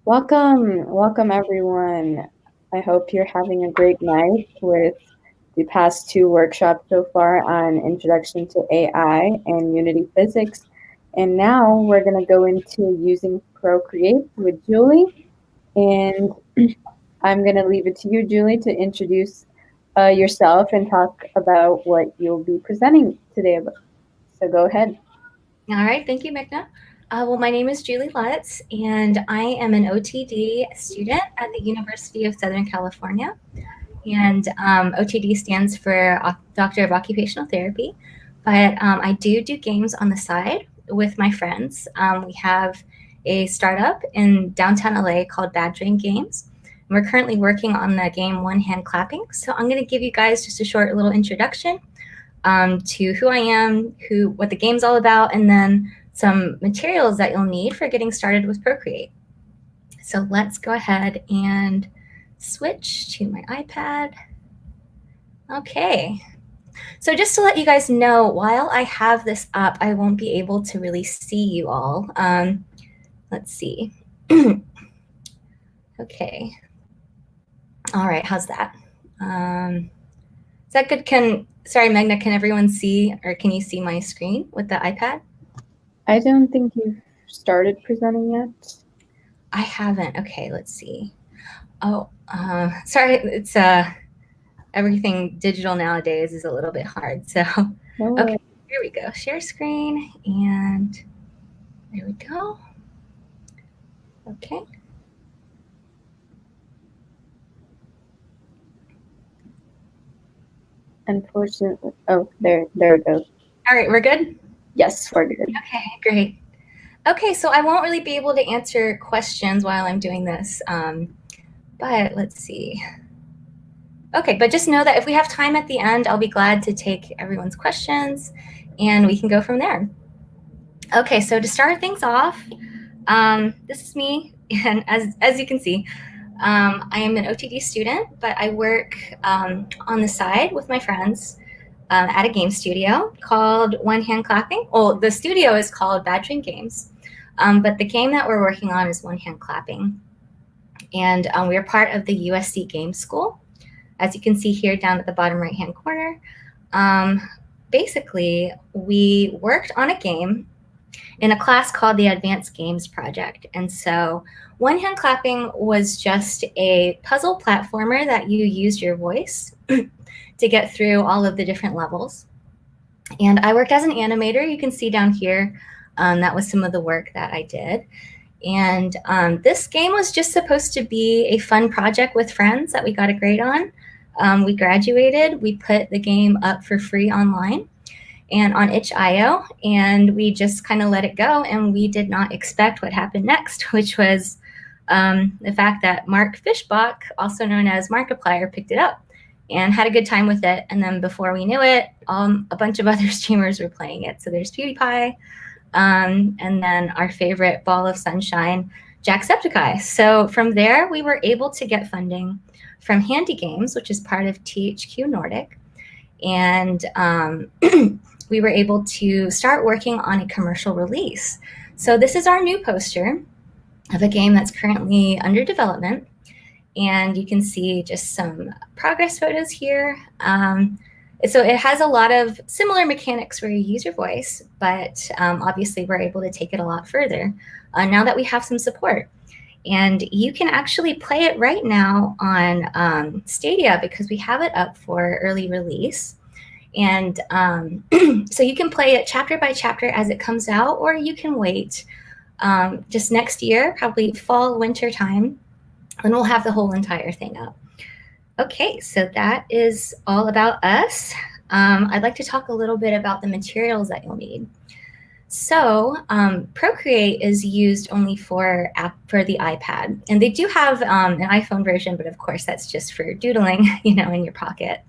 Welcome everyone. I hope you're having a great night with the past two workshops so far on Introduction to AI and Unity Physics. And now we're going to go into using Procreate with Julie. And I'm going to leave it to you, Julie, to introduce yourself and talk about what you'll be presenting today. So go ahead. All right, thank you, Megna. Well, my name is Julie Lutz, and I am an OTD student at the University of Southern California. And OTD stands for Doctor of Occupational Therapy. But I do games on the side with my friends. We have a startup in downtown LA called Bad Dream Games. We're currently working on the game One Hand Clapping. So I'm going to give you guys just a short little introduction to who I am, what the game's all about, and then some materials that you'll need for getting started with Procreate. So let's go ahead and switch to my iPad. Okay. So just to let you guys know, while I have this up, I won't be able to really see you all. Let's see. Okay. All right, how's that? Is that good? Sorry, Magna, can everyone see, or can you see my screen with the iPad? I don't think you've started presenting yet. I haven't. Okay, let's see. Oh, sorry. It's everything digital nowadays is a little bit hard. So, okay, here we go. Share screen, and there we go. Okay. Unfortunately, oh, there it goes. All right, we're good? Yes, we're good. Okay, great. Okay, so I won't really be able to answer questions while I'm doing this, but let's see. Okay, but just know that if we have time at the end, I'll be glad to take everyone's questions, and we can go from there. Okay, so to start things off, this is me, and as you can see, I am an OTD student, but I work on the side with my friends at a game studio called One Hand Clapping. Well, the studio is called Bad Dream Games, but the game that we're working on is One Hand Clapping. And we are part of the USC Game School. As you can see here down at the bottom right-hand corner, basically, we worked on a game in a class called the Advanced Games Project. And so One Hand Clapping was just a puzzle platformer that you used your voice to get through all of the different levels. And I worked as an animator. You can see down here, that was some of the work that I did. And this game was just supposed to be a fun project with friends that we got a grade on. We graduated, we put the game up for free online and on itch.io, and we just kind of let it go, and we did not expect what happened next, which was the fact that Mark Fishbach, also known as Markiplier, picked it up and had a good time with it. And then before we knew it, a bunch of other streamers were playing it. So there's PewDiePie, and then our favorite ball of sunshine, Jacksepticeye. So from there, we were able to get funding from Handy Games, which is part of THQ Nordic. And we were able to start working on a commercial release. So this is our new poster of a game that's currently under development. And you can see just some progress photos here. So it has a lot of similar mechanics where you use your voice, but obviously we're able to take it a lot further now that we have some support. And you can actually play it right now on Stadia because we have it up for early release. And so you can play it chapter by chapter as it comes out, or you can wait just next year, probably fall, winter time, and we'll have the whole entire thing up. Okay, so that is all about us. I'd like to talk a little bit about the materials that you'll need. So Procreate is used only for the iPad, and they do have an iPhone version, but of course that's just for doodling, in your pocket.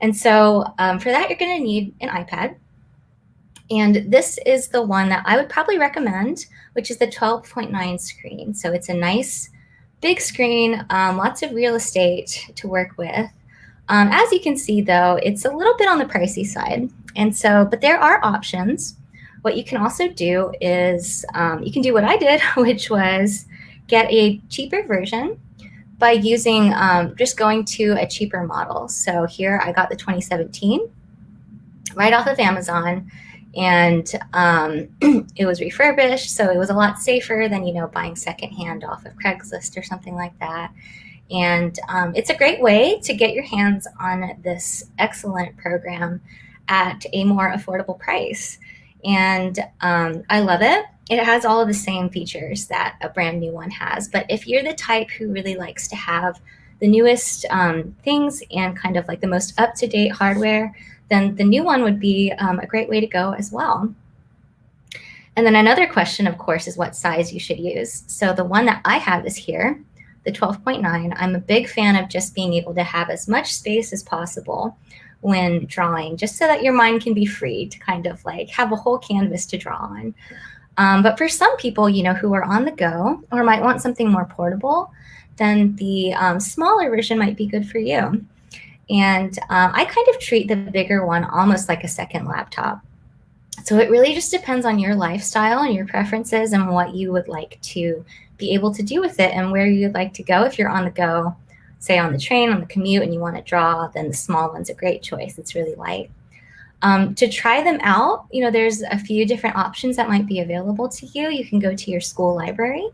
And so for that, you're going to need an iPad. And this is the one that I would probably recommend, which is the 12.9 screen. So it's a nice big screen, lots of real estate to work with. As you can see, though, it's a little bit on the pricey side. And so, but there are options What you can also do is you can do what I did, which was get a cheaper version by using just going to a cheaper model. So here I got the 2017 right off of Amazon, and it was refurbished, so it was a lot safer than, you know, buying secondhand off of Craigslist or something like that. And it's a great way to get your hands on this excellent program at a more affordable price. And I love it. It has all of the same features that a brand new one has. But if you're the type who really likes to have the newest things and kind of like the most up-to-date hardware, then the new one would be a great way to go as well. And then another question, of course, is what size you should use. So the one that I have is here, the 12.9. I'm a big fan of just being able to have as much space as possible when drawing, just so that your mind can be free to kind of like have a whole canvas to draw on. But for some people, you know, who are on the go or might want something more portable, then the smaller version might be good for you. And I kind of treat the bigger one almost like a second laptop. So it really just depends on your lifestyle and your preferences and what you would like to be able to do with it and where you'd like to go. If you're on the go, say on the train, on the commute, and you want to draw, then the small one's a great choice. It's really light. To try them out, you know, there's a few different options that might be available to you. You can go to your school library.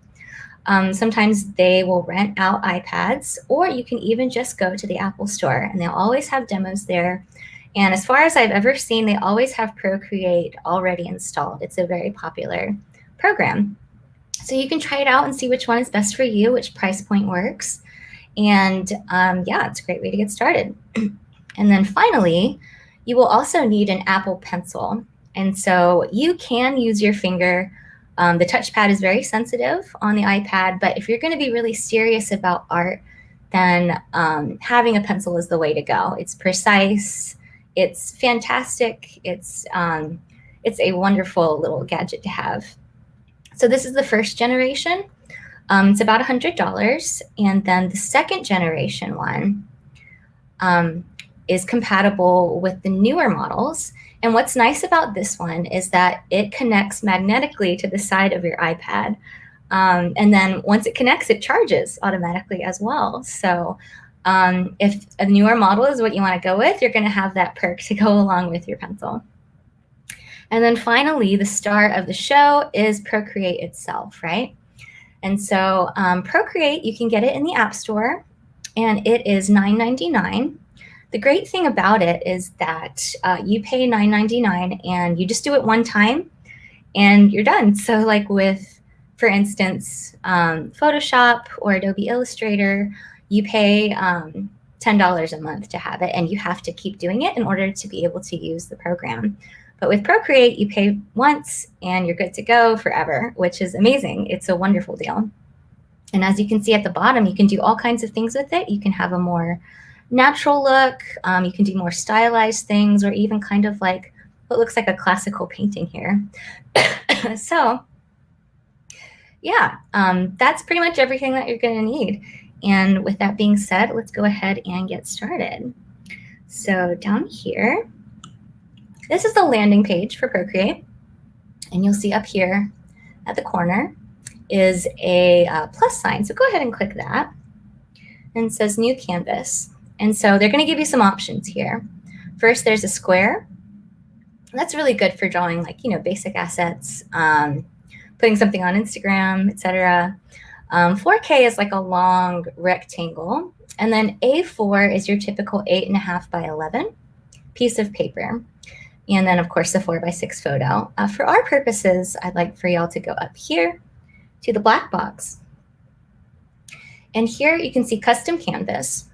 Sometimes they will rent out iPads, or you can even just go to the Apple Store, and they'll always have demos there. And as far as I've ever seen, they always have Procreate already installed. It's a very popular program. So you can try it out and see which one is best for you, which price point works. And yeah, it's a great way to get started. And then finally, you will also need an Apple Pencil. And so you can use your finger. The touchpad is very sensitive on the iPad, but if you're going to be really serious about art, then having a pencil is the way to go. It's precise. It's fantastic. It's a wonderful little gadget to have. So this is the first generation. It's about $100. And then the second generation one is compatible with the newer models. And what's nice about this one is that it connects magnetically to the side of your iPad. And then once it connects, it charges automatically as well. So if a newer model is what you want to go with, you're going to have that perk to go along with your pencil. And then finally, the star of the show is Procreate itself, right? And so Procreate, you can get it in the App Store, and it is $9.99. The great thing about it is that you pay $9.99 and you just do it one time and you're done. So like with, for instance, Photoshop or Adobe Illustrator, you pay $10 a month to have it, and you have to keep doing it in order to be able to use the program. But with Procreate, you pay once and you're good to go forever, which is amazing. It's a wonderful deal. And as you can see at the bottom, you can do all kinds of things with it. You can have a more natural look. You can do more stylized things, or even kind of like what looks like a classical painting here. So yeah, that's pretty much everything that you're going to need. And with that being said, let's go ahead and get started. So down here, this is the landing page for Procreate. And you'll see up here at the corner is a plus sign. So go ahead and click that. And it says New Canvas. And so they're going to give you some options here. First, there's a square. That's really good for drawing, like, you know, basic assets, putting something on Instagram, etc. 4K is like a long rectangle. And then A4 is your typical 8.5 by 11 piece of paper. And then, of course, the 4x6 photo. For our purposes, I'd like for y'all to go up here to the black box. And here you can see custom canvas.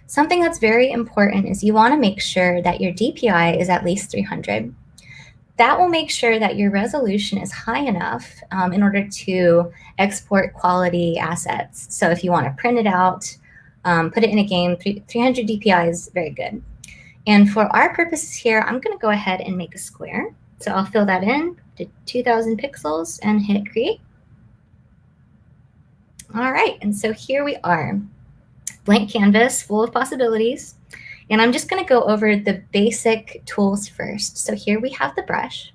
Something that's very important is you want to make sure that your DPI is at least 300. That will make sure that your resolution is high enough in order to export quality assets. So if you want to print it out, put it in a game, 300 DPI is very good. And for our purposes here, I'm going to go ahead and make a square. So I'll fill that in to 2000 pixels and hit create. All right, and so here we are. Blank canvas, full of possibilities. And I'm just going to go over the basic tools first. So here we have the brush.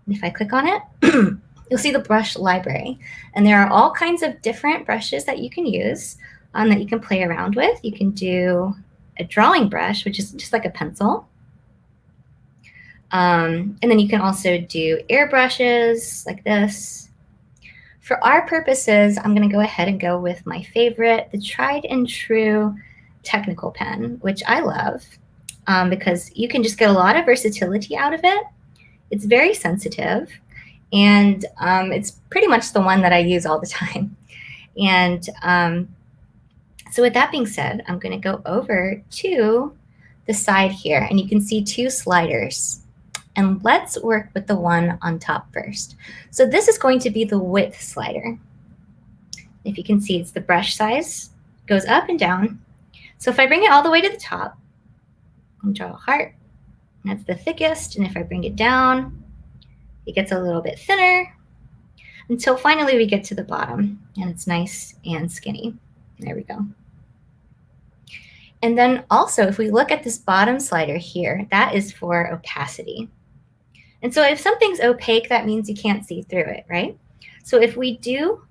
If I click on it, you'll see the brush library. And there are all kinds of different brushes that you can use that you can play around with. You can do a drawing brush, which is just like a pencil. And then you can also do airbrushes like this. For our purposes, I'm going to go ahead and go with my favorite, the tried and true technical pen, which I love because you can just get a lot of versatility out of it. It's very sensitive, and it's pretty much the one that I use all the time. And so with that being said, I'm going to go over to the side here, and you can see two sliders. And let's work with the one on top first. So this is going to be the width slider. If you can see, it's the brush size, goes up and down. So if I bring it all the way to the top, and draw a heart, that's the thickest. And if I bring it down, it gets a little bit thinner until finally we get to the bottom and it's nice and skinny. There we go. And then also, if we look at this bottom slider here, that is for opacity. And so if something's opaque, that means you can't see through it, right? So if we do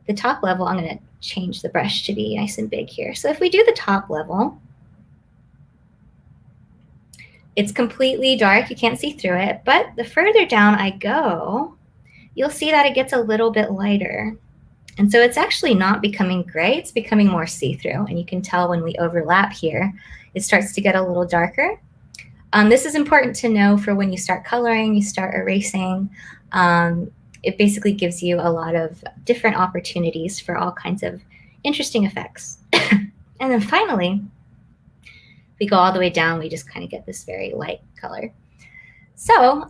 the top level, I'm going to change the brush to be nice and big here. So if we do the top level, it's completely dark. You can't see through it. But the further down I go, you'll see that it gets a little bit lighter. And so it's actually not becoming gray. It's becoming more see-through. And you can tell when we overlap here, it starts to get a little darker. This is important to know for when you start coloring, you start erasing. It basically gives you a lot of different opportunities for all kinds of interesting effects. And then finally, if we go all the way down, we just kind of get this very light color. So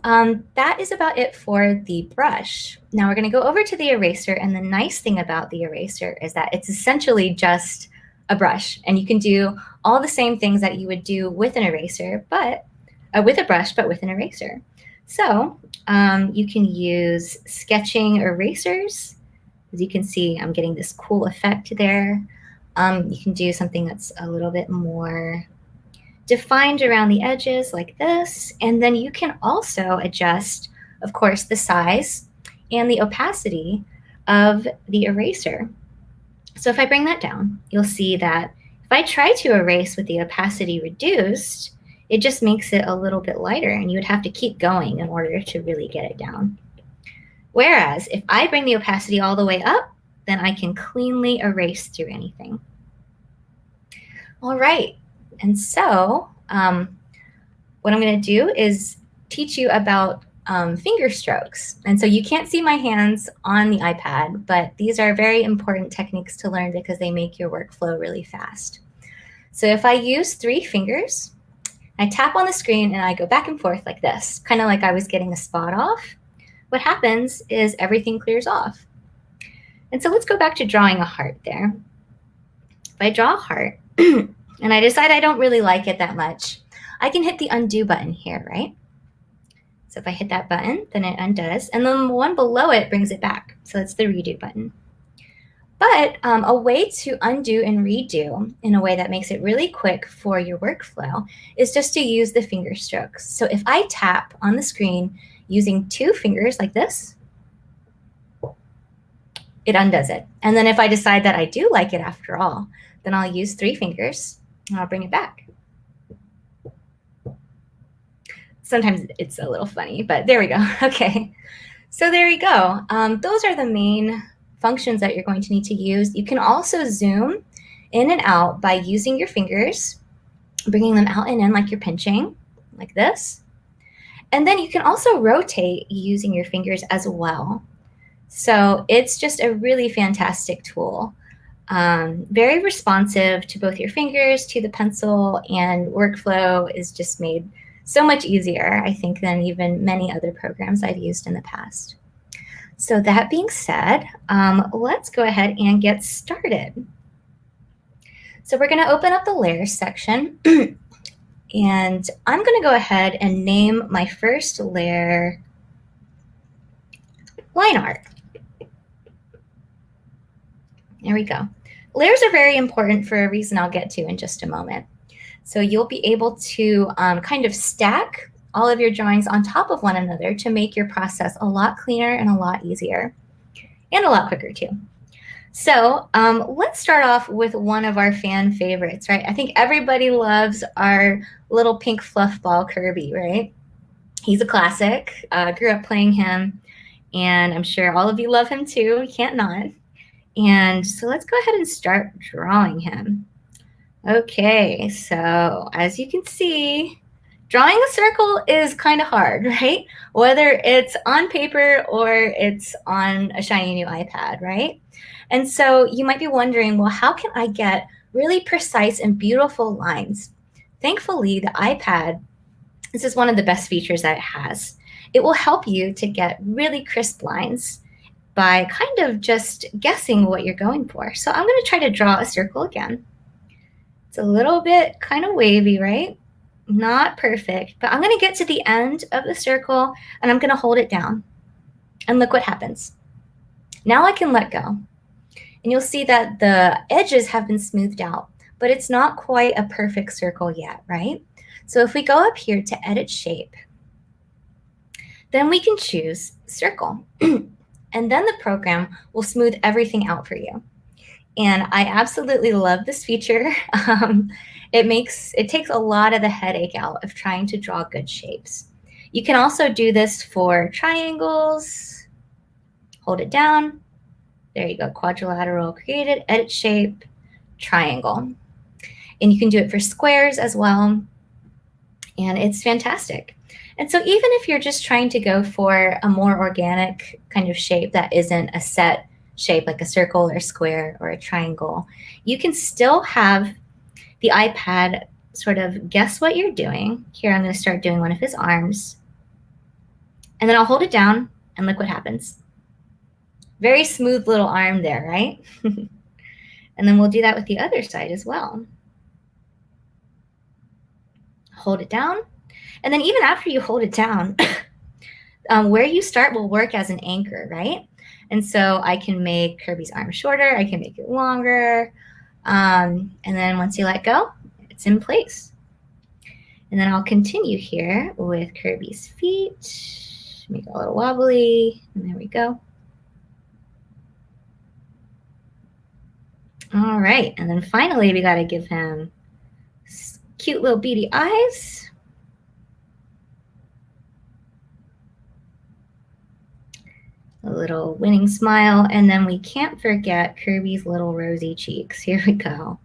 that is about it for the brush. Now we're going to go over to the eraser. And the nice thing about the eraser is that it's essentially just a brush. And you can do all the same things that you would do with an eraser, but with a brush, but with an eraser. So you can use sketching erasers. As you can see, I'm getting this cool effect there. You can do something that's a little bit more defined around the edges like this. And then you can also adjust, of course, the size and the opacity of the eraser. So if I bring that down, you'll see that if I try to erase with the opacity reduced, it just makes it a little bit lighter, and you would have to keep going in order to really get it down. Whereas if I bring the opacity all the way up, then I can cleanly erase through anything. All right, and so what I'm going to do is teach you about finger strokes. And so you can't see my hands on the iPad, but these are very important techniques to learn because they make your workflow really fast. So if I use 3 fingers, I tap on the screen and I go back and forth like this, kind of like I was getting a spot off. What happens is everything clears off. And so let's go back to drawing a heart there. If I draw a heart and I decide I don't really like it that much, I can hit the undo button here, right? So if I hit that button, then it undoes. And then the one below it brings it back. So it's the redo button. But a way to undo and redo in a way that makes it really quick for your workflow is just to use the finger strokes. So if I tap on the screen using 2 fingers like this, it undoes it. And then if I decide that I do like it after all, then I'll use 3 fingers and I'll bring it back. Sometimes it's a little funny, but there we go. Okay, so there you go. Those are the main functions that you're going to need to use. You can also zoom in and out by using your fingers, bringing them out and in like you're pinching, like this. And then you can also rotate using your fingers as well. So it's just a really fantastic tool. Very responsive to both your fingers, to the pencil, and workflow is just made so much easier, I think, than even many other programs I've used in the past. So that being said, let's go ahead and get started. So we're going to open up the layers section, and I'm going to go ahead and name my first layer line art. There we go. Layers are very important for a reason I'll get to in just a moment. So you'll be able to kind of stack all of your drawings on top of one another to make your process a lot cleaner and a lot easier and a lot quicker too. So let's start off with one of our fan favorites, right? I think everybody loves our little pink fluff ball Kirby, right? He's a classic. Grew up playing him, and I'm sure all of you love him too. You can't not. And so let's go ahead and start drawing him. Okay, so as you can see, drawing a circle is kind of hard, right? Whether it's on paper or it's on a shiny new iPad, right? And so you might be wondering, well, how can I get really precise and beautiful lines? Thankfully, the iPad, this is one of the best features that it has. It will help you to get really crisp lines by kind of just guessing what you're going for. So I'm going to try to draw a circle again. It's a little bit kind of wavy, right? Not perfect, but I'm going to get to the end of the circle and I'm going to hold it down. And look what happens. Now I can let go. And you'll see that the edges have been smoothed out, but it's not quite a perfect circle yet, right? So if we go up here to edit shape, then we can choose circle. And then the program will smooth everything out for you. And I absolutely love this feature. It takes a lot of the headache out of trying to draw good shapes. You can also do this for triangles. Hold it down. There you go, quadrilateral created, edit shape, triangle. And you can do it for squares as well. And it's fantastic. And so even if you're just trying to go for a more organic kind of shape that isn't a set shape like a circle or a square or a triangle, you can still have the iPad sort of guess what you're doing. Here I'm going to start doing one of his arms. And then I'll hold it down and look what happens. Very smooth little arm there, right? And then we'll do that with the other side as well. Hold it down. And then even after you hold it down, where you start will work as an anchor, right? And so I can make Kirby's arm shorter. I can make it longer. And then once you let go, it's in place. And then I'll continue here with Kirby's feet. Make it a little wobbly. And there we go. All right, and then finally we got to give him cute little beady eyes. A little winning smile, and then we can't forget Kirby's little rosy cheeks. Here we go.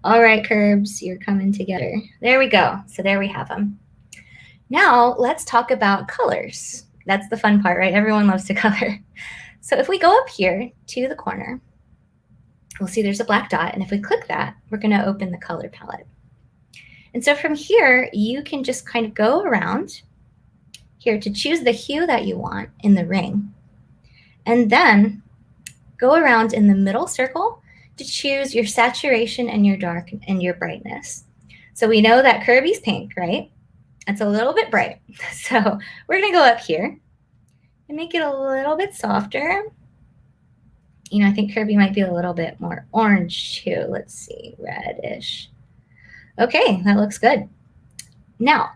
All right, Kirbs, you're coming together. There we go. So there we have them. Now let's talk about colors. That's the fun part, right? Everyone loves to color. So if we go up here to the corner, we'll see there's a black dot, and if we click that, we're going to open the color palette. And so from here, you can just kind of go around here to choose the hue that you want in the ring, and then go around in the middle circle to choose your saturation and your dark and your brightness. So we know that Kirby's pink, right? It's a little bit bright. So we're going to go up here and make it a little bit softer. You know, I think Kirby might be a little bit more orange too. Let's see, reddish. Okay, that looks good. Now,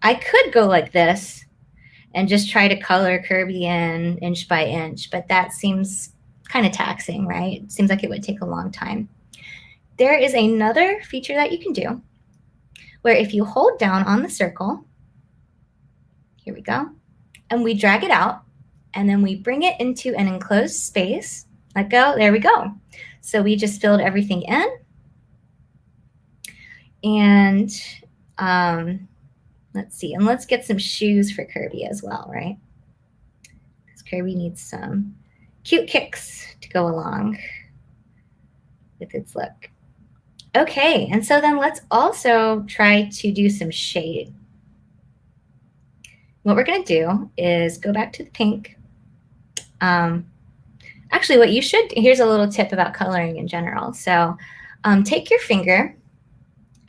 I could go like this and just try to color Kirby in inch by inch, but that seems kind of taxing, right? It seems like it would take a long time. There is another feature that you can do where if you hold down on the circle, here we go, and we drag it out, and then we bring it into an enclosed space. Let go, there we go. So we just filled everything in. And let's see, and let's get some shoes for Kirby as well, right? Because Kirby needs some cute kicks to go along with its look. Okay, and so then let's also try to do some shade. What we're going to do is go back to the pink. Actually, what you should, here's a little tip about coloring in general. So take your finger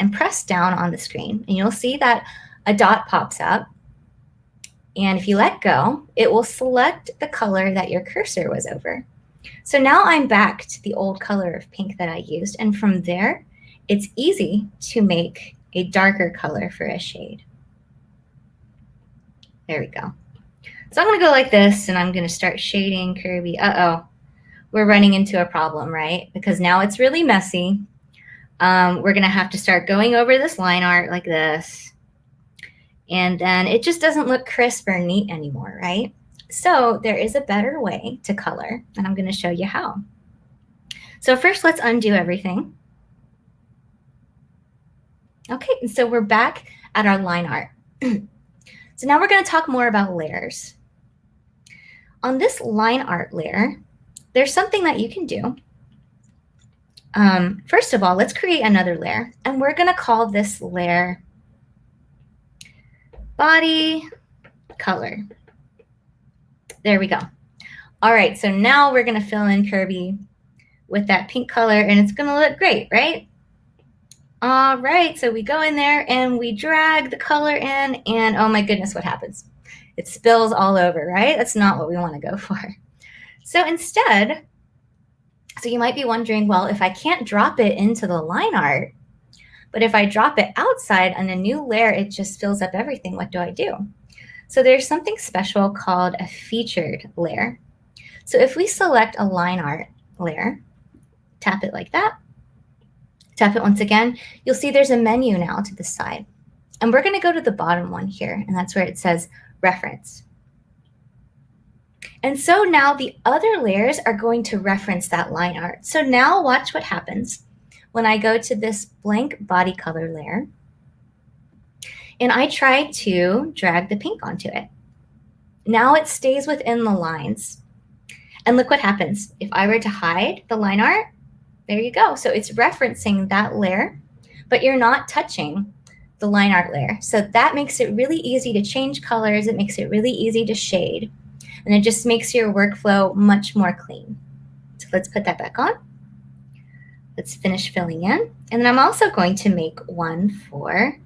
and press down on the screen, and you'll see that a dot pops up. And if you let go, it will select the color that your cursor was over. So now I'm back to the old color of pink that I used, and from there, it's easy to make a darker color for a shade. There we go. So I'm going to go like this, and I'm going to start shading Kirby. Uh-oh. We're running into a problem, right? Because now it's really messy. We're going to have to start going over this line art like this. And then it just doesn't look crisp or neat anymore, right? So there is a better way to color, and I'm going to show you how. So first, let's undo everything. Okay, and so we're back at our line art. So now we're going to talk more about layers. On this line art layer, there's something that you can do. First of all, let's create another layer, and we're going to call this layer body color. There we go. All right, so now we're going to fill in Kirby with that pink color, and it's going to look great, right? All right, so we go in there and we drag the color in, and oh my goodness, what happens? It spills all over, right? That's not what we want to go for. So instead, so you might be wondering, well, if I can't drop it into the line art, but if I drop it outside on a new layer, it just fills up everything. What do I do? So there's something special called a featured layer. So if we select a line art layer, tap it like that, tap it once again, you'll see there's a menu now to the side. And we're going to go to the bottom one here, and that's where it says reference. And so now the other layers are going to reference that line art. So now watch what happens when I go to this blank body color layer and I try to drag the pink onto it. Now it stays within the lines. And look what happens. If I were to hide the line art, there you go. So it's referencing that layer, but you're not touching the line art layer. So that makes it really easy to change colors. It makes it really easy to shade. And it just makes your workflow much more clean. So let's put that back on. Let's finish filling in. And then I'm also going to make one for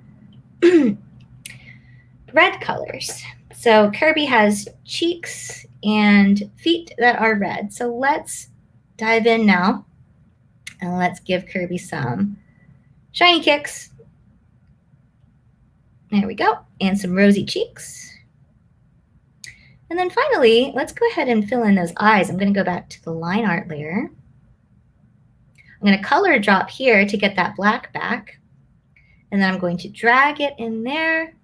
red colors. So Kirby has cheeks and feet that are red. So let's dive in now. And let's give Kirby some shiny kicks. There we go. And some rosy cheeks. And then finally, let's go ahead and fill in those eyes. I'm going to go back to the line art layer. I'm going to color drop here to get that black back. And then I'm going to drag it in there.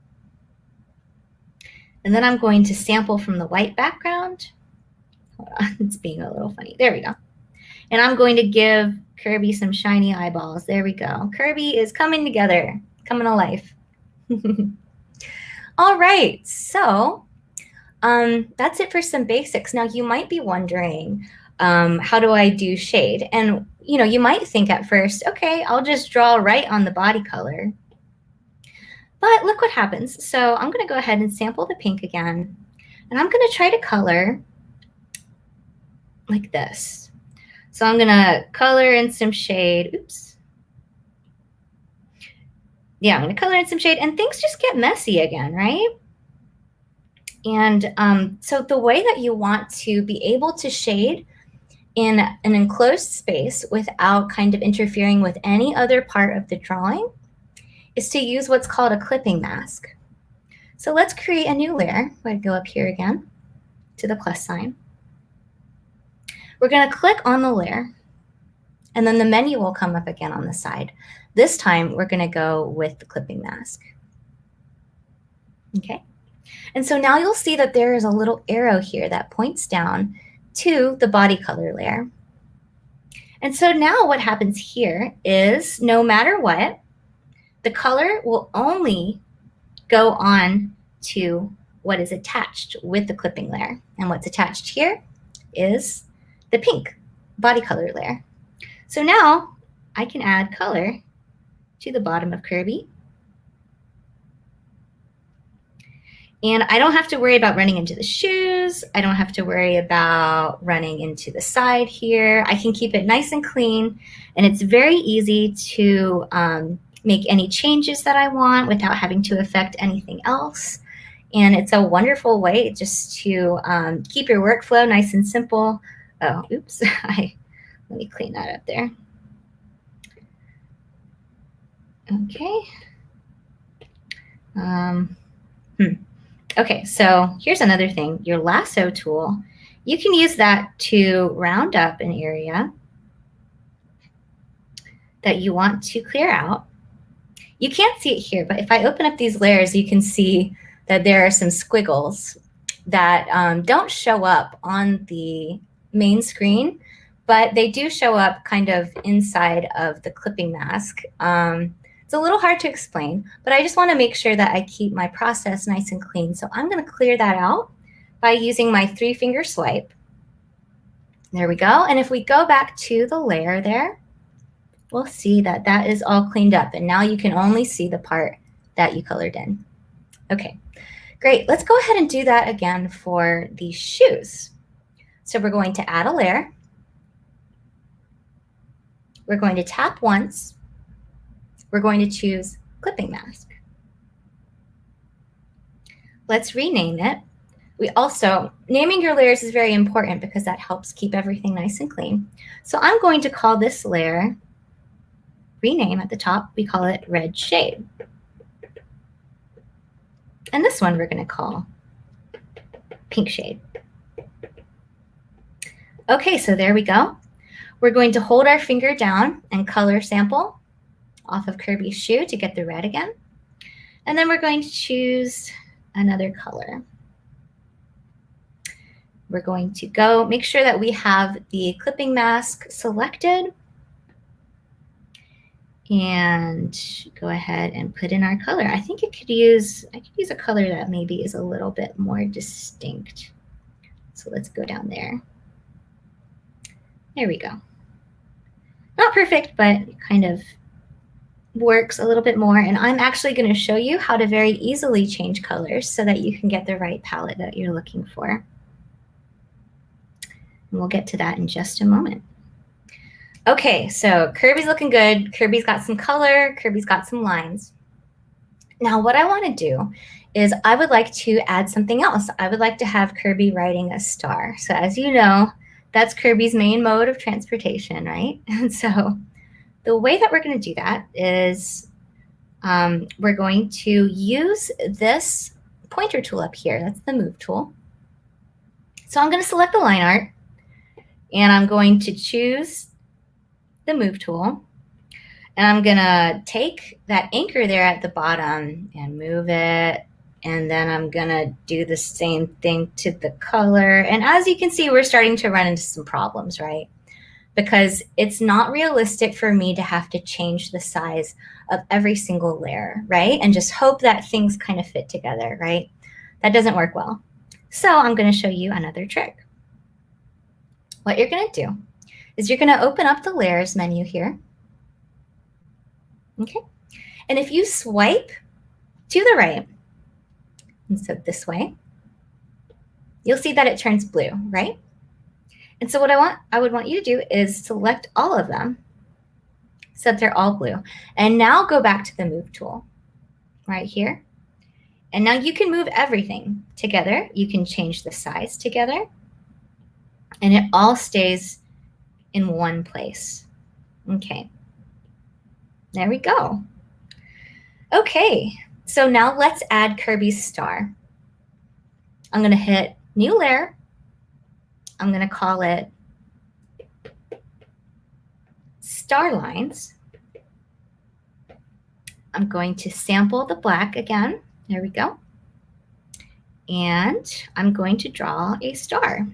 And then I'm going to sample from the white background. Hold on, it's being a little funny. There we go. And I'm going to give Kirby some shiny eyeballs. There we go. Kirby is coming together, coming to life. All right, so that's it for some basics. Now you might be wondering, how do I do shade? And you might think at first, okay, I'll just draw right on the body color. But look what happens. So I'm going to go ahead and sample the pink again. And I'm going to try to color like this. So I'm going to color in some shade. Oops. Yeah, I'm going to color in some shade. And things just get messy again, right? And so the way that you want to be able to shade in an enclosed space without kind of interfering with any other part of the drawing is to use what's called a clipping mask. So let's create a new layer. I'm going to go up here again to the plus sign. We're going to click on the layer, and then the menu will come up again on the side. This time, we're going to go with the clipping mask. Okay. And so now you'll see that there is a little arrow here that points down to the body color layer. And so now what happens here is no matter what, the color will only go on to what is attached with the clipping layer. And what's attached here is the pink body color layer. So now I can add color to the bottom of Kirby. And I don't have to worry about running into the shoes. I don't have to worry about running into the side here. I can keep it nice and clean. And it's very easy to make any changes that I want without having to affect anything else. And it's a wonderful way just to keep your workflow nice and simple. Oh, oops. Let me clean that up there. Okay. Okay, so here's another thing. Your lasso tool, you can use that to round up an area that you want to clear out. You can't see it here, but if I open up these layers, you can see that there are some squiggles that don't show up on the main screen, but they do show up kind of inside of the clipping mask. It's a little hard to explain, but I just want to make sure that I keep my process nice and clean. So I'm going to clear that out by using my 3-finger swipe. There we go. And if we go back to the layer there, we'll see that that is all cleaned up. And now you can only see the part that you colored in. Okay, great. Let's go ahead and do that again for the shoes. So we're going to add a layer. We're going to tap once. We're going to choose clipping mask. Let's rename it. We also, naming your layers is very important because that helps keep everything nice and clean. So I'm going to call this layer, rename at the top, we call it red shade. And this one we're going to call pink shade. Okay, so there we go. We're going to hold our finger down and color sample off of Kirby's shoe to get the red again. And then we're going to choose another color. We're going to go make sure that we have the clipping mask selected and go ahead and put in our color. I think I could use a color that maybe is a little bit more distinct. So let's go down there. There we go. Not perfect, but it kind of works a little bit more. And I'm actually going to show you how to very easily change colors so that you can get the right palette that you're looking for. And we'll get to that in just a moment. Okay, so Kirby's looking good. Kirby's got some color. Kirby's got some lines. Now what I want to do is I would like to add something else. I would like to have Kirby riding a star. So as you know, that's Kirby's main mode of transportation, right? And so the way that we're going to do that is we're going to use this pointer tool up here. That's the move tool. So I'm going to select the line art and I'm going to choose the move tool. And I'm going to take that anchor there at the bottom and move it. And then I'm going to do the same thing to the color. And as you can see, we're starting to run into some problems, right? Because it's not realistic for me to have to change the size of every single layer, right? And just hope that things kind of fit together, right? That doesn't work well. So I'm going to show you another trick. What you're going to do is you're going to open up the layers menu here. Okay. And if you swipe to the right, and so this way, you'll see that it turns blue, right? And so what I would want you to do is select all of them so that they're all blue. And now go back to the move tool right here. And now you can move everything together. You can change the size together. And it all stays in one place. Okay. There we go. Okay. So now let's add Kirby's star. I'm going to hit new layer. I'm going to call it star lines. I'm going to sample the black again. There we go. And I'm going to draw a star.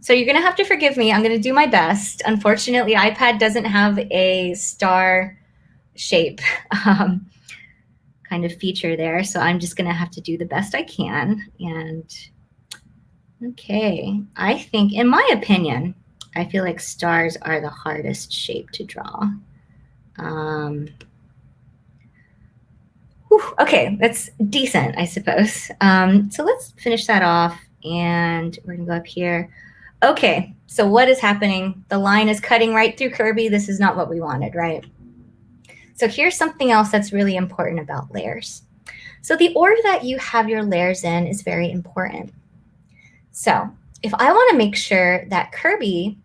So you're going to have to forgive me. I'm going to do my best. Unfortunately, iPad doesn't have a star shape kind of feature there. So I'm just going to have to do the best I can. And okay, I think, in my opinion, I feel like stars are the hardest shape to draw. Okay, that's decent, I suppose. So let's finish that off and we're gonna go up here. Okay, so what is happening? The line is cutting right through Kirby. This is not what we wanted, right? So here's something else that's really important about layers. So the order that you have your layers in is very important. So if I want to make sure that Kirby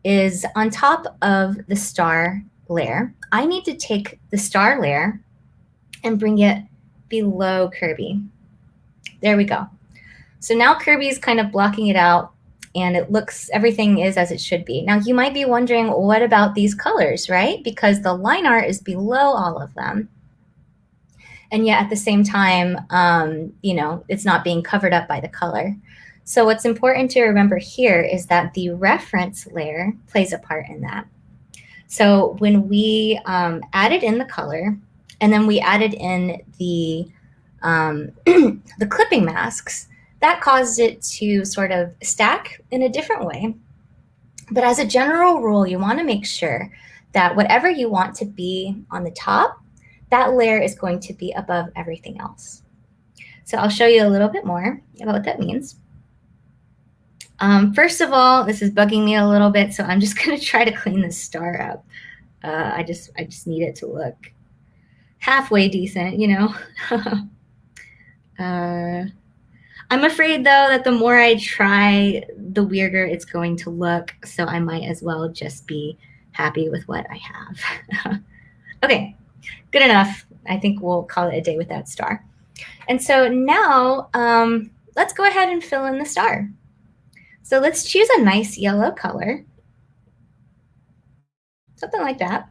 is on top of the star layer, I need to take the star layer and bring it below Kirby. There we go. So now Kirby's kind of blocking it out, and it looks, everything is as it should be. Now you might be wondering, what about these colors, right? Because the line art is below all of them. And yet at the same time, it's not being covered up by the color. So what's important to remember here is that the reference layer plays a part in that. So when we added in the color, and then we added in the the clipping masks, that caused it to sort of stack in a different way. But as a general rule, you want to make sure that whatever you want to be on the top, that layer is going to be above everything else. So I'll show you a little bit more about what that means. First of all, this is bugging me a little bit, so I'm just going to try to clean this star up. I just need it to look halfway decent, I'm afraid, though, that the more I try, the weirder it's going to look, so I might as well just be happy with what I have. Okay, good enough. I think we'll call it a day with that star. And so now let's go ahead and fill in the star. So let's choose a nice yellow color, something like that.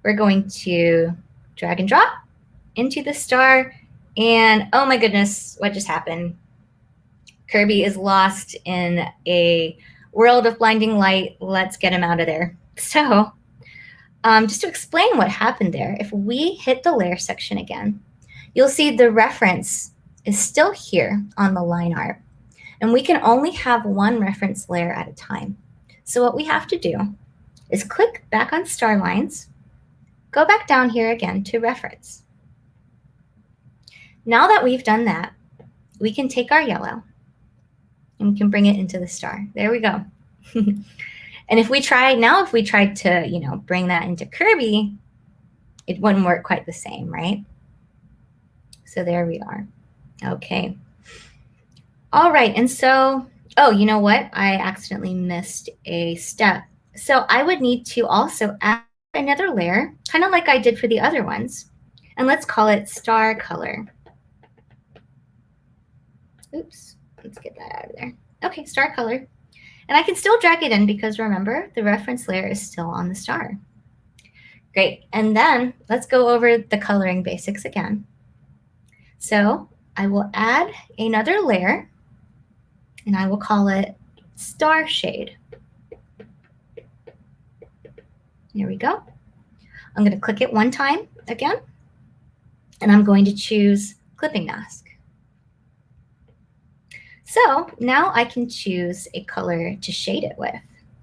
We're going to drag and drop into the star, and oh my goodness, what just happened? Kirby is lost in a world of blinding light. Let's get him out of there. So just to explain what happened there, if we hit the layer section again, you'll see the reference is still here on the line art, and we can only have one reference layer at a time. So what we have to do is click back on star lines, go back down here again to reference. Now that we've done that, we can take our yellow and we can bring it into the star. There we go. And if we tried to, bring that into Kirby, it wouldn't work quite the same, right? So there we are. Okay. All right. And so, oh, you know what? I accidentally missed a step. So I would need to also add another layer, kind of like I did for the other ones. And let's call it star color. Oops, let's get that out of there. Okay, star color. And I can still drag it in because remember, the reference layer is still on the star. Great, and then let's go over the coloring basics again. So I will add another layer, and I will call it star shade. Here we go. I'm going to click it one time again, and I'm going to choose clipping mask. So now I can choose a color to shade it with.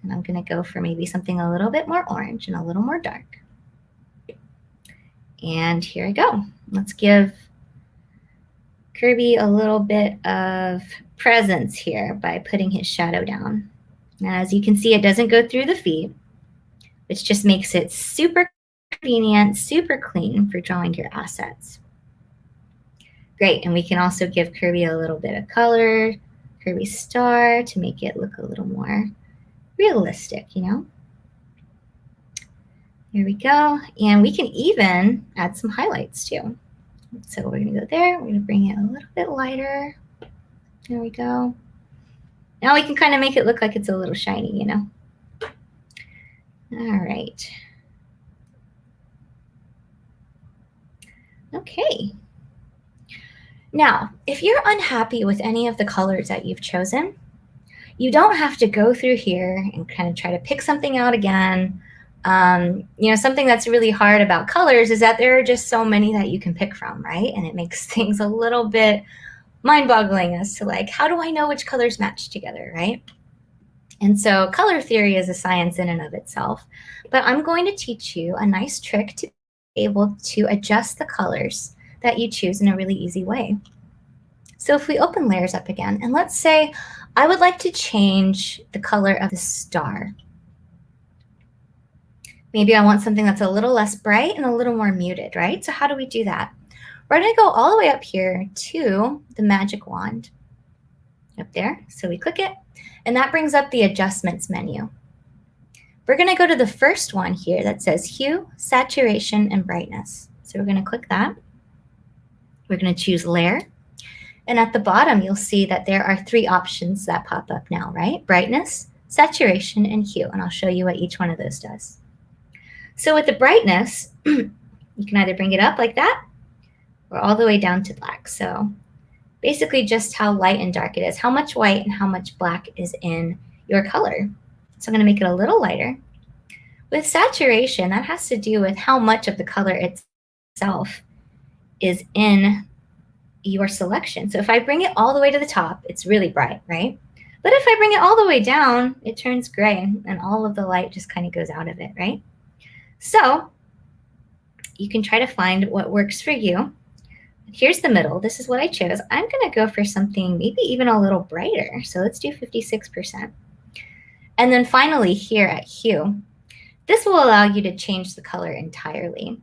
And I'm going to go for maybe something a little bit more orange and a little more dark. And here I go. Let's give Kirby a little bit of presence here by putting his shadow down. Now, as you can see, it doesn't go through the feet, which just makes it super convenient, super clean for drawing your assets. Great, and we can also give Kirby a little bit of color, Kirby star, to make it look a little more realistic, Here we go, and we can even add some highlights too. So we're gonna go there, we're gonna bring it a little bit lighter. There we go. Now we can kind of make it look like it's a little shiny, All right. Okay. Now, if you're unhappy with any of the colors that you've chosen, you don't have to go through here and kind of try to pick something out again. Something that's really hard about colors is that there are just so many that you can pick from, right? And it makes things a little bit mind-boggling as to how do I know which colors match together, right? And so color theory is a science in and of itself, but I'm going to teach you a nice trick to be able to adjust the colors that you choose in a really easy way. So if we open layers up again, and let's say I would like to change the color of the star. Maybe I want something that's a little less bright and a little more muted, right? So how do we do that? We're going to go all the way up here to the magic wand up there. So we click it, and that brings up the adjustments menu. We're going to go to the first one here that says hue, saturation, and brightness. So we're going to click that. We're going to choose layer, And at the bottom, you'll see that there are 3 options that pop up now, right? Brightness, saturation, and hue. And I'll show you what each one of those does. So with the brightness, you can either bring it up like that or all the way down to black. So basically just how light and dark it is, how much white and how much black is in your color. So I'm going to make it a little lighter. With saturation, that has to do with how much of the color itself is in your selection. So if I bring it all the way to the top, it's really bright, right? But if I bring it all the way down, it turns gray and all of the light just kind of goes out of it, right? So you can try to find what works for you. Here's the middle. This is what I chose. I'm going to go for something maybe even a little brighter. So let's do 56%. And then finally here at hue, this will allow you to change the color entirely.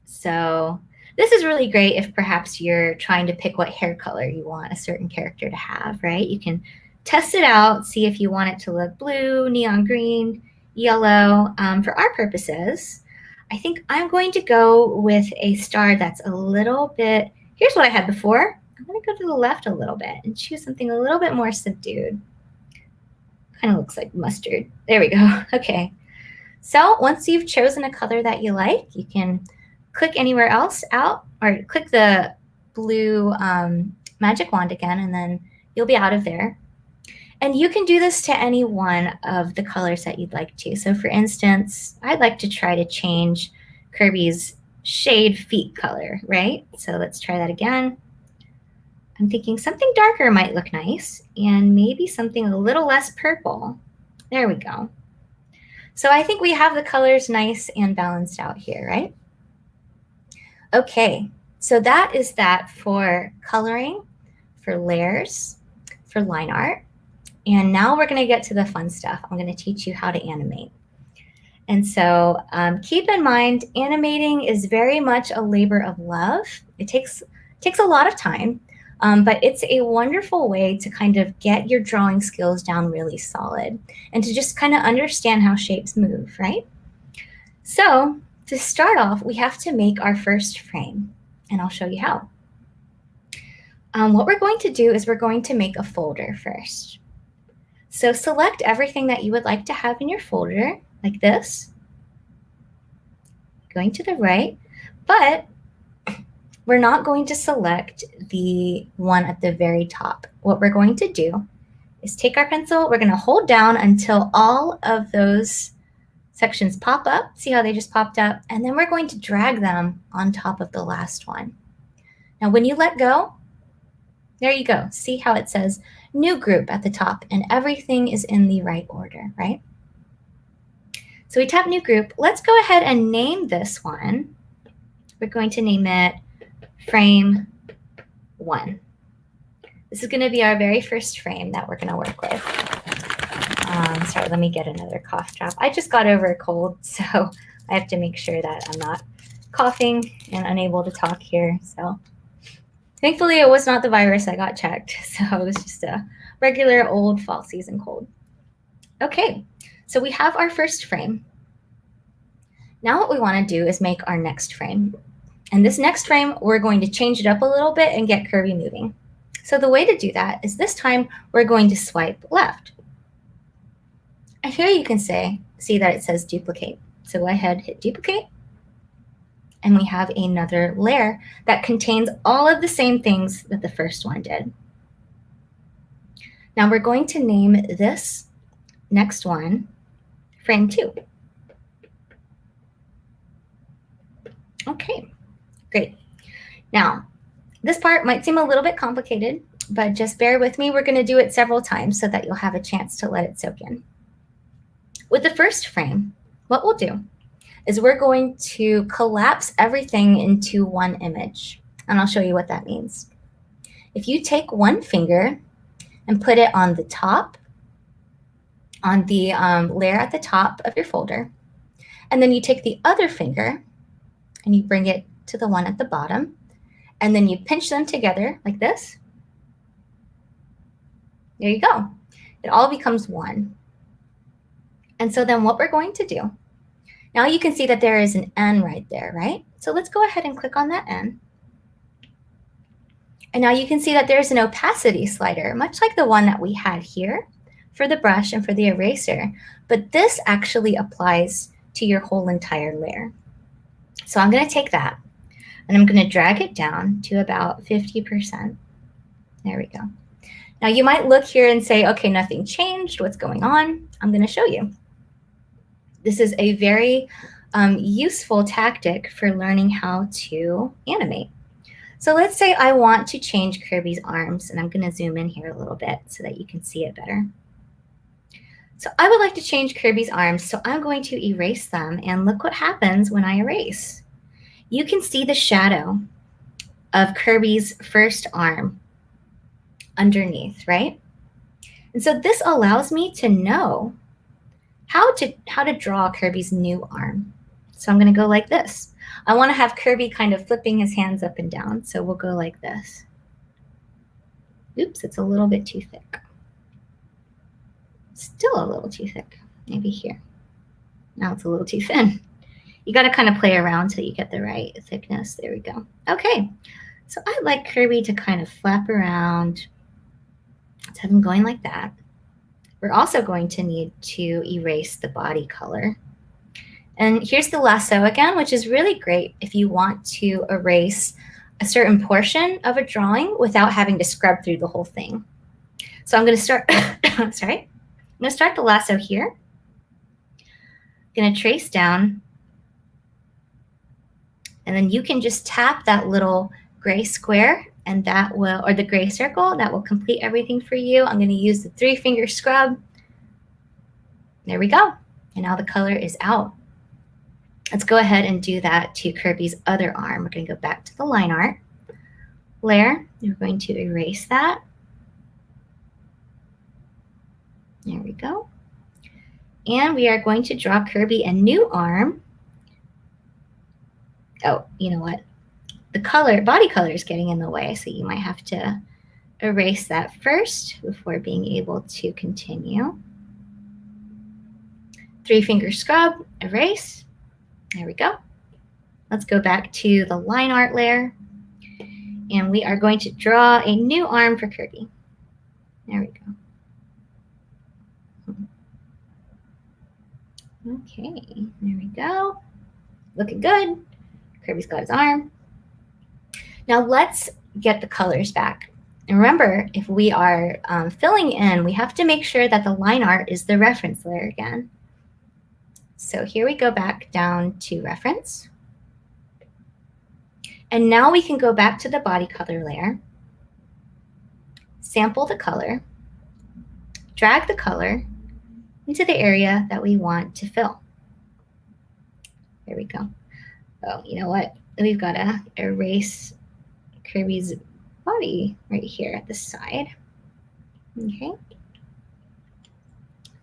So this is really great if perhaps you're trying to pick what hair color you want a certain character to have, right? You can test it out, see if you want it to look blue, neon green, yellow. For our purposes, I think I'm going to go with a star that's a little bit, here's what I had before. I'm going to go to the left a little bit and choose something a little bit more subdued. Kind of looks like mustard. There we go. Okay. So once you've chosen a color that you like, you can click anywhere else out or click the blue magic wand again, and then you'll be out of there. And you can do this to any one of the colors that you'd like to. So for instance, I'd like to try to change Kirby's shade feet color, right? So let's try that again. I'm thinking something darker might look nice and maybe something a little less purple. There we go. So I think we have the colors nice and balanced out here, right? Okay, so that is that for coloring, for layers, for line art. And now we're going to get to the fun stuff. I'm going to teach you how to animate. And so keep in mind, animating is very much a labor of love. It takes a lot of time, but it's a wonderful way to kind of get your drawing skills down really solid and to just kind of understand how shapes move, right? So to start off, we have to make our first frame, and I'll show you how. What we're going to do is we're going to make a folder first. So select everything that you would like to have in your folder, like this, going to the right, but we're not going to select the one at the very top. What we're going to do is take our pencil, we're going to hold down until all of those sections pop up. See how they just popped up? And then we're going to drag them on top of the last one. Now, when you let go, there you go. See how it says new group at the top and everything is in the right order, right? So we tap new group. Let's go ahead and name this one. We're going to name it frame 1. This is going to be our very first frame that we're going to work with. Sorry, let me get another cough drop. I just got over a cold, so I have to make sure that I'm not coughing and unable to talk here. So thankfully, it was not the virus. I got checked, so it was just a regular old fall season cold. Okay, so we have our first frame. Now what we want to do is make our next frame. And this next frame, we're going to change it up a little bit and get Kirby moving. So the way to do that is this time we're going to swipe left. And here you can see that it says duplicate. So go ahead, hit duplicate. And we have another layer that contains all of the same things that the first one did. Now we're going to name this next one frame 2. Okay, great. Now, this part might seem a little bit complicated, but just bear with me. We're going to do it several times so that you'll have a chance to let it soak in. With the first frame, what we'll do is we're going to collapse everything into one image. And I'll show you what that means. If you take one finger and put it on the top, on the layer at the top of your folder, and then you take the other finger and you bring it to the one at the bottom, and then you pinch them together like this. There you go. It all becomes one. And so then what we're going to do, now you can see that there is an N right there, right? So let's go ahead and click on that N. And now you can see that there's an opacity slider, much like the one that we had here for the brush and for the eraser. But this actually applies to your whole entire layer. So I'm going to take that and I'm going to drag it down to about 50%. There we go. Now you might look here and say, okay, nothing changed. What's going on? I'm going to show you. This is a very useful tactic for learning how to animate. So let's say I want to change Kirby's arms, and I'm going to zoom in here a little bit so that you can see it better. So I would like to change Kirby's arms, so I'm going to erase them, and look what happens when I erase. You can see the shadow of Kirby's first arm underneath, right? And so this allows me to know how to draw Kirby's new arm. So I'm going to go like this. I want to have Kirby kind of flipping his hands up and down, so we'll go like this. Oops, it's a little bit too thick. Still a little too thick, maybe here. Now it's a little too thin. You got to kind of play around till you get the right thickness. There we go. Okay, so I'd like Kirby to kind of flap around. Let's have him going like that. We're also going to need to erase the body color. And here's the lasso again, which is really great if you want to erase a certain portion of a drawing without having to scrub through the whole thing. So I'm going to start, sorry, I'm going to start the lasso here. I'm going to trace down. And then you can just tap that little gray square and that will, or the gray circle, that will complete everything for you. I'm going to use the 3-finger scrub. There we go. And now the color is out. Let's go ahead and do that to Kirby's other arm. We're going to go back to the line art layer. We're going to erase that. There we go. And we are going to draw Kirby a new arm. Oh, you know what? The color, body color is getting in the way, so you might have to erase that first before being able to continue. 3-finger scrub, erase. There we go. Let's go back to the line art layer, and we are going to draw a new arm for Kirby. There we go. Okay, there we go. Looking good. Kirby's got his arm. Now let's get the colors back. And remember, if we are filling in, we have to make sure that the line art is the reference layer again. So here we go back down to reference. And now we can go back to the body color layer, sample the color, drag the color into the area that we want to fill. There we go. Oh, you know what? We've got to erase Kirby's body right here at the side. Okay.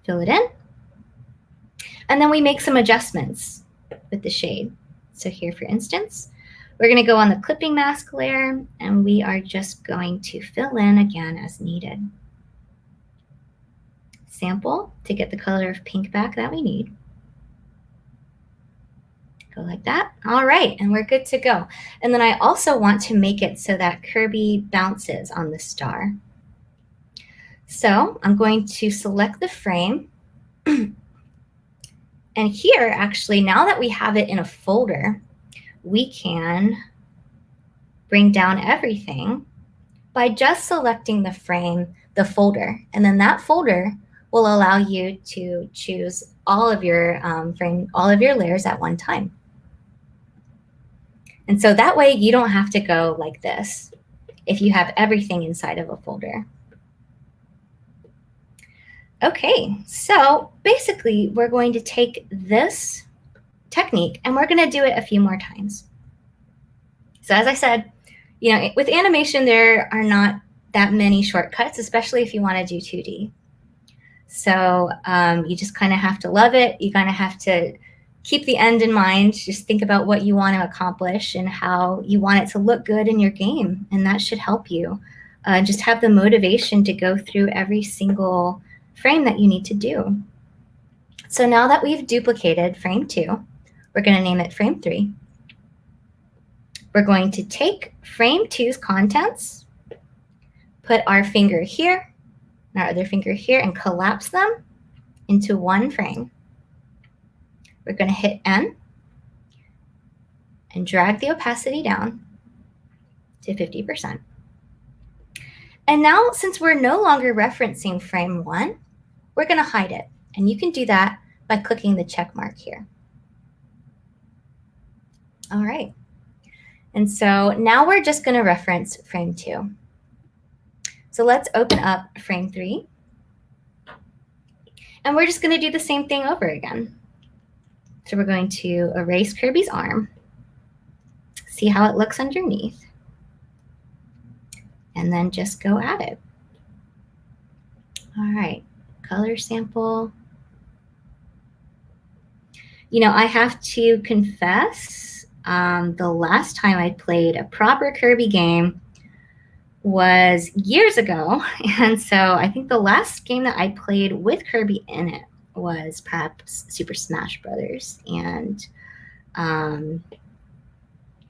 Fill it in. And then we make some adjustments with the shade. So here, for instance, we're going to go on the clipping mask layer, and we are just going to fill in again as needed. Sample to get the color of pink back that we need. Go like that. All right, and we're good to go. And then I also want to make it so that Kirby bounces on the star. So I'm going to select the frame. And here, actually, now that we have it in a folder, we can bring down everything by just selecting the frame, the folder. And then that folder will allow you to choose all of your all of your layers at one time. And so that way you don't have to go like this if you have everything inside of a folder. Okay, so basically we're going to take this technique and we're going to do it a few more times. So as I said, you know, with animation, there are not that many shortcuts, especially if you want to do 2D. So you just kind of have to love it. You kind of have to keep the end in mind. Just think about what you want to accomplish and how you want it to look good in your game. And that should help you. Just have the motivation to go through every single frame that you need to do. So now that we've duplicated frame 2, we're going to name it frame 3. We're going to take frame 2's contents put our finger here, and our other finger here, and collapse them into one frame. We're going to hit N and drag the opacity down to 50%. And now, since we're no longer referencing frame 1, we're going to hide it. And you can do that by clicking the check mark here. All right. And so now we're just going to reference frame 2. So let's open up frame 3. And we're just going to do the same thing over again. So we're going to erase Kirby's arm, see how it looks underneath, and then just go at it. All right, color sample. You know, I have to confess, the last time I played a proper Kirby game was years ago. And so I think the last game that I played with Kirby in it was perhaps Super Smash Brothers. And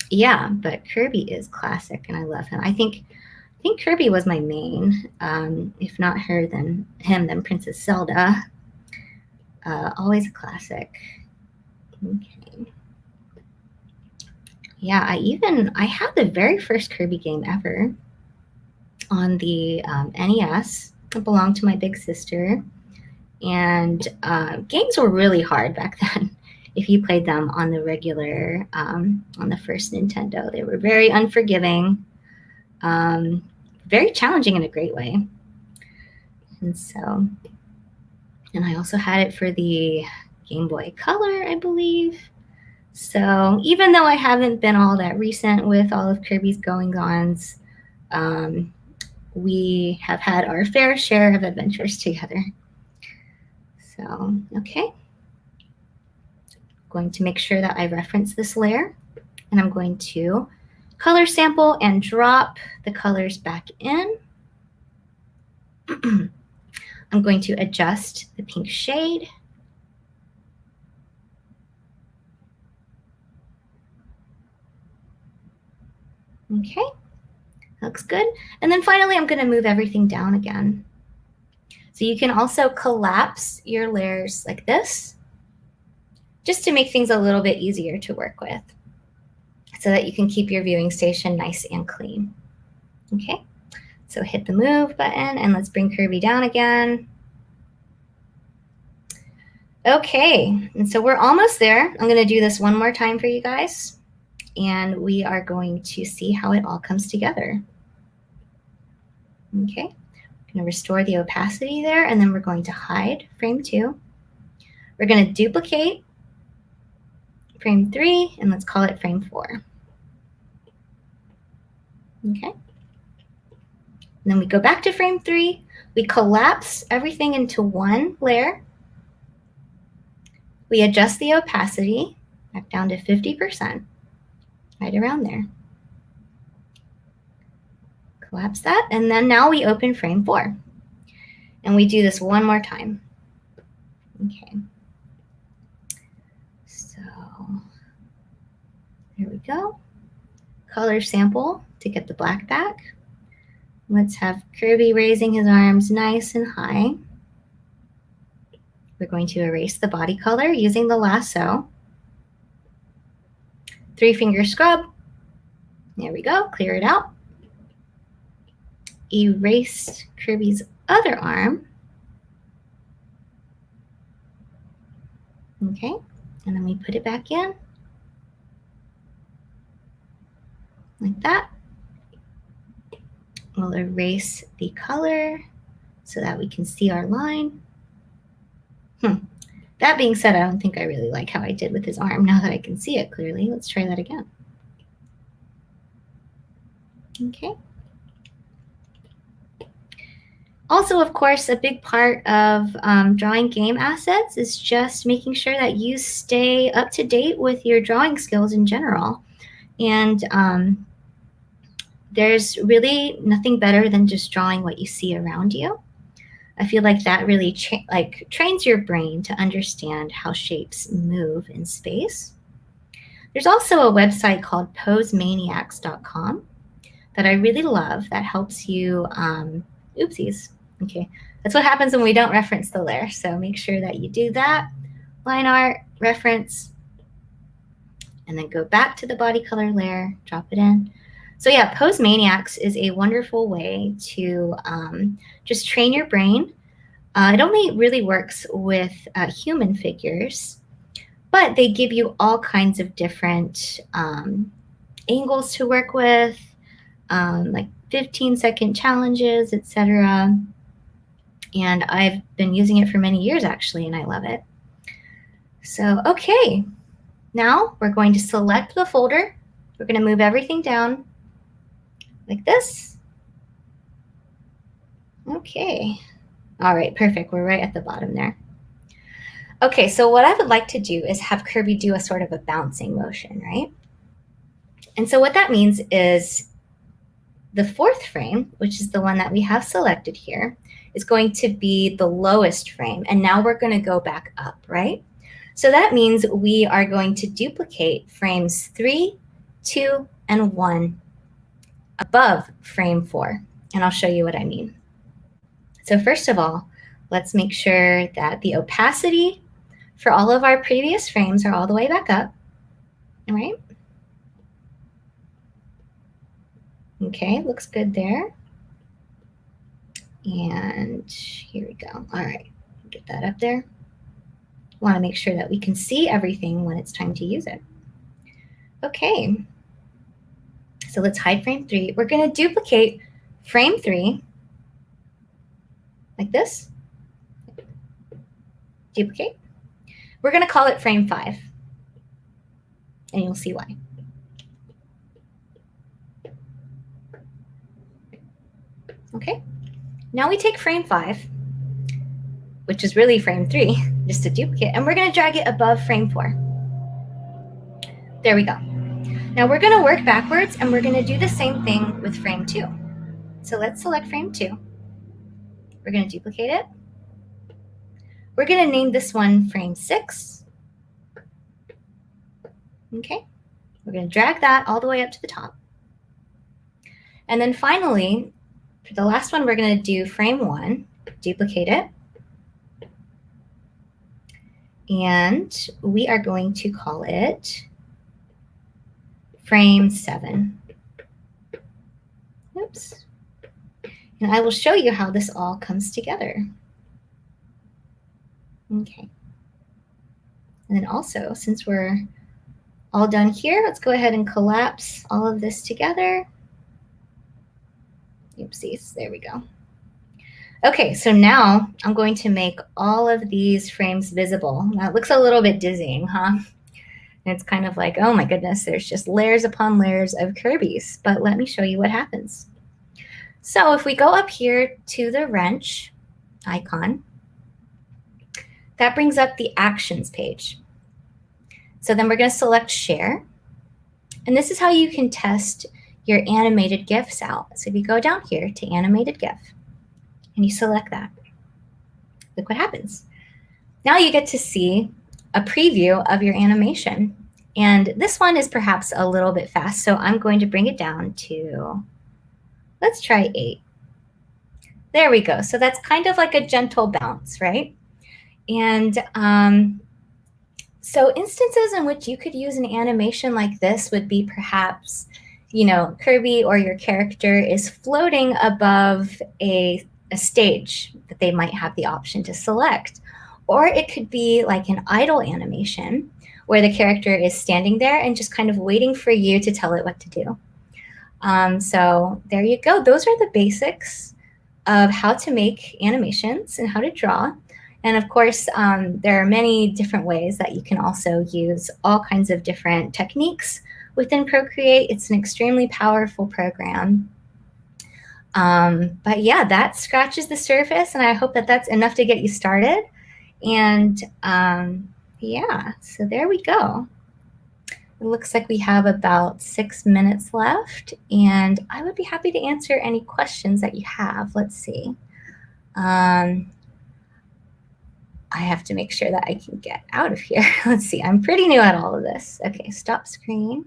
yeah, but Kirby is classic and I love him. I think Kirby was my main. If not her, then him, then Princess Zelda. Always a classic. Okay. Yeah, I had the very first Kirby game ever on the NES. It belonged to my big sister. And games were really hard back then. If you played them on the regular, on the first Nintendo, they were very unforgiving, very challenging in a great way. And so, and I also had it for the Game Boy Color, I believe. So even though I haven't been all that recent with all of Kirby's goings-ons, we have had our fair share of adventures together. So, okay. Going to make sure that I reference this layer, and I'm going to color sample and drop the colors back in. I'm going to adjust the pink shade. Okay, looks good. And then finally, I'm going to move everything down again. So you can also collapse your layers like this, just to make things a little bit easier to work with, so that you can keep your viewing station nice and clean. Okay, so hit the move button and let's bring Kirby down again. Okay, and so we're almost there. I'm going to do this one more time for you guys, and we are going to see how it all comes together. Okay, I'm going to restore the opacity there, and then we're going to hide frame 2. We're going to duplicate frame 3, and let's call it frame 4. Okay. And then we go back to frame 3. We collapse everything into one layer. We adjust the opacity back down to 50%, right around there. Collapse that, and then now we open frame 4. And we do this one more time. Okay. So here we go. Color sample to get the black back. Let's have Kirby raising his arms nice and high. We're going to erase the body color using the lasso. 3-finger scrub. There we go, clear it out. Erase Kirby's other arm. Okay, and then we put it back in. Like that. We'll erase the color so that we can see our line. That being said, I don't think I really like how I did with his arm now that I can see it clearly. Let's try that again. Okay. Also, of course, a big part of drawing game assets is just making sure that you stay up to date with your drawing skills in general. And there's really nothing better than just drawing what you see around you. I feel like that really trains your brain to understand how shapes move in space. There's also a website called posemaniacs.com that I really love that helps you, oopsies, okay. That's what happens when we don't reference the layer. So make sure that you do that. Line art, reference, and then go back to the body color layer, drop it in. So yeah, Pose Maniacs is a wonderful way to just train your brain. It only really works with human figures, but they give you all kinds of different angles to work with, like 15-second challenges, etc. And I've been using it for many years actually, and I love it. So, okay, now we're going to select the folder. We're going to move everything down like this. Okay. All right, perfect. We're right at the bottom there. Okay, so what I would like to do is have Kirby do a sort of a bouncing motion, right? And so what that means is the fourth frame, which is the one that we have selected here, is going to be the lowest frame. And now we're going to go back up, right? So that means we are going to duplicate frames 3, 2, and 1 above frame 4. And I'll show you what I mean. So first of all, let's make sure that the opacity for all of our previous frames are all the way back up, all right? Okay, looks good there. And here we go. All right, get that up there. Want to make sure that we can see everything when it's time to use it. Okay, so let's hide frame 3. We're going to duplicate frame 3 like this. Duplicate. We're going to call it frame 5, and you'll see why. Okay, now we take frame 5, which is really frame 3, just a duplicate, and we're going to drag it above frame 4. There we go. Now we're going to work backwards, and we're going to do the same thing with frame 2. So let's select frame 2. We're going to duplicate it. We're going to name this one frame 6. Okay, we're going to drag that all the way up to the top. And then finally, for the last one, we're going to do frame 1, duplicate it. And we are going to call it frame 7. Oops. And I will show you how this all comes together. Okay. And then also, since we're all done here, let's go ahead and collapse all of this together. Oopsies, there we go. Okay, so now I'm going to make all of these frames visible. Now it looks a little bit dizzying, huh? And it's kind of like, oh my goodness, there's just layers upon layers of Kirby's. But let me show you what happens. So if we go up here to the wrench icon, that brings up the actions page. So then we're going to select share. And this is how you can test your animated GIFs out. So if you go down here to animated GIF and you select that, look what happens. Now you get to see a preview of your animation. And this one is perhaps a little bit fast, so I'm going to bring it down to, let's try 8. There we go. So that's kind of like a gentle bounce, right? And so instances in which you could use an animation like this would be perhaps, you know, Kirby or your character is floating above a stage that they might have the option to select. Or it could be like an idle animation where the character is standing there and just kind of waiting for you to tell it what to do. So there you go. Those are the basics of how to make animations and how to draw. And of course, there are many different ways that you can also use all kinds of different techniques within Procreate. It's an extremely powerful program. But yeah, that scratches the surface, and I hope that that's enough to get you started. And yeah, so there we go. It looks like we have about 6 minutes left, and I would be happy to answer any questions that you have. Let's see. I have to make sure that I can get out of here. Let's see, I'm pretty new at all of this. Okay, stop screen.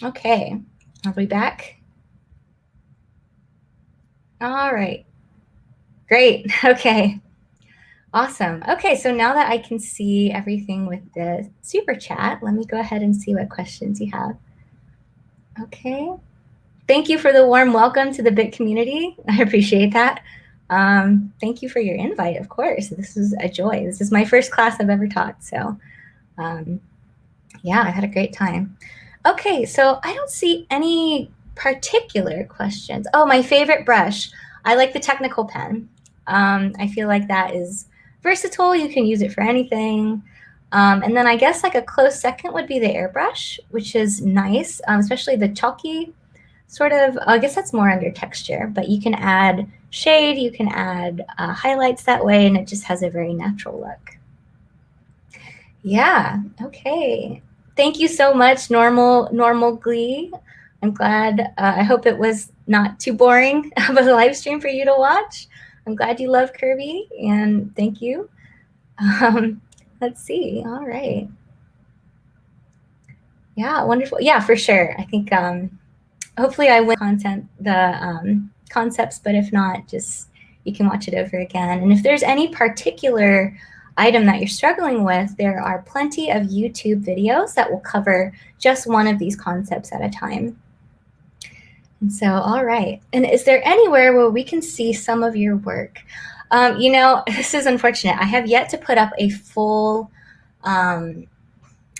Okay, I'll be back. All right. Great. Okay. Awesome. Okay, so now that I can see everything with the super chat, let me go ahead and see what questions you have. Okay. Thank you for the warm welcome to the Bit community. I appreciate that. Thank you for your invite, of course. This is a joy. This is my first class I've ever taught. So yeah, I had a great time. Okay, so I don't see any particular questions. Oh, my favorite brush. I like the technical pen. I feel like that is versatile. You can use it for anything. And then I guess like a close second would be the airbrush, which is nice, especially the chalky sort of. I guess that's more under texture, but you can add shade, you can add highlights that way, and it just has a very natural look. Yeah, okay. Thank you so much, Normal Glee. I'm glad. I hope it was not too boring of a live stream for you to watch. I'm glad you love Kirby, and thank you. Let's see. All right. Yeah, wonderful. Yeah, for sure. I think hopefully I win the concepts, but if not, just you can watch it over again. And if there's any particular item that you're struggling with, there are plenty of YouTube videos that will cover just one of these concepts at a time. And so, all right. And is there anywhere where we can see some of your work? You know, this is unfortunate. I have yet to put up a full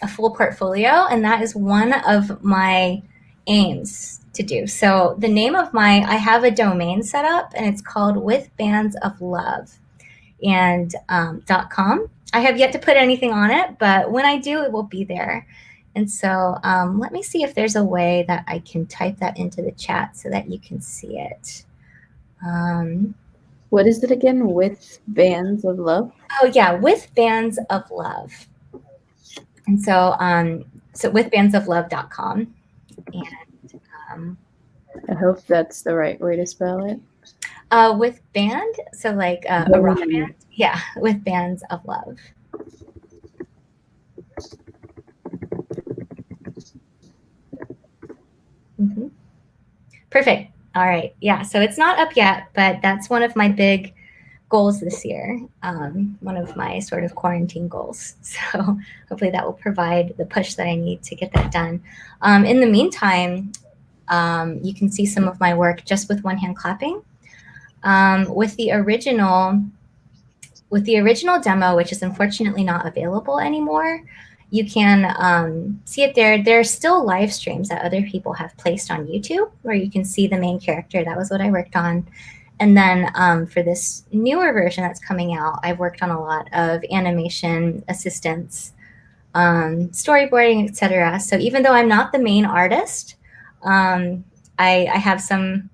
portfolio, and that is one of my aims to do. So the name of I have a domain set up, and it's called With Bands of Love and .com. I have yet to put anything on it, but when I do, it will be there. And so let me see if there's a way that I can type that into the chat so that you can see it. What is it again? With Bands of Love? Oh yeah, With Bands of Love. And so so withbandsoflove.com. And I hope that's the right way to spell it. With band, so like a rock band. Yeah, With Bands of Love. Mm-hmm. Perfect. All right. Yeah, so it's not up yet, but that's one of my big goals this year, one of my sort of quarantine goals. So hopefully that will provide the push that I need to get that done. In the meantime, you can see some of my work just with one hand clapping. With the original demo, which is unfortunately not available anymore, you can see it there. There are still live streams that other people have placed on YouTube where you can see the main character. That was what I worked on. And then for this newer version that's coming out, I've worked on a lot of animation assistance, storyboarding, etc. So even though I'm not the main artist, I have some,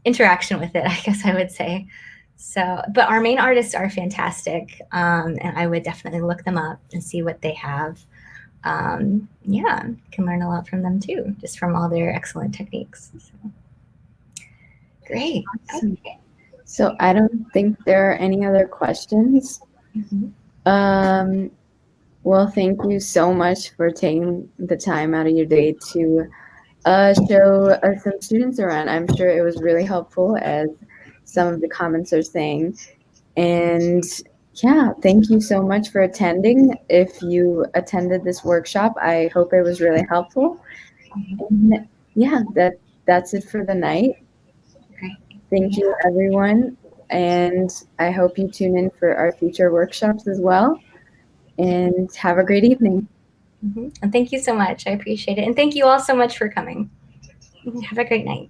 interaction with it, I guess I would say. So, but our main artists are fantastic, and I would definitely look them up and see what they have. Yeah, can learn a lot from them too, just from all their excellent techniques. So. Great. Awesome. Okay. So I don't think there are any other questions. Mm-hmm. Well, thank you so much for taking the time out of your day to show some students around. I'm sure it was really helpful, as some of the comments are saying. And yeah, thank you so much for attending. If you attended this workshop, I hope it was really helpful. And yeah, that's it for the night. Thank you, everyone, and I hope you tune in for our future workshops as well, and have a great evening. And thank you so much. I appreciate it. And thank you all so much for coming. Have a great night.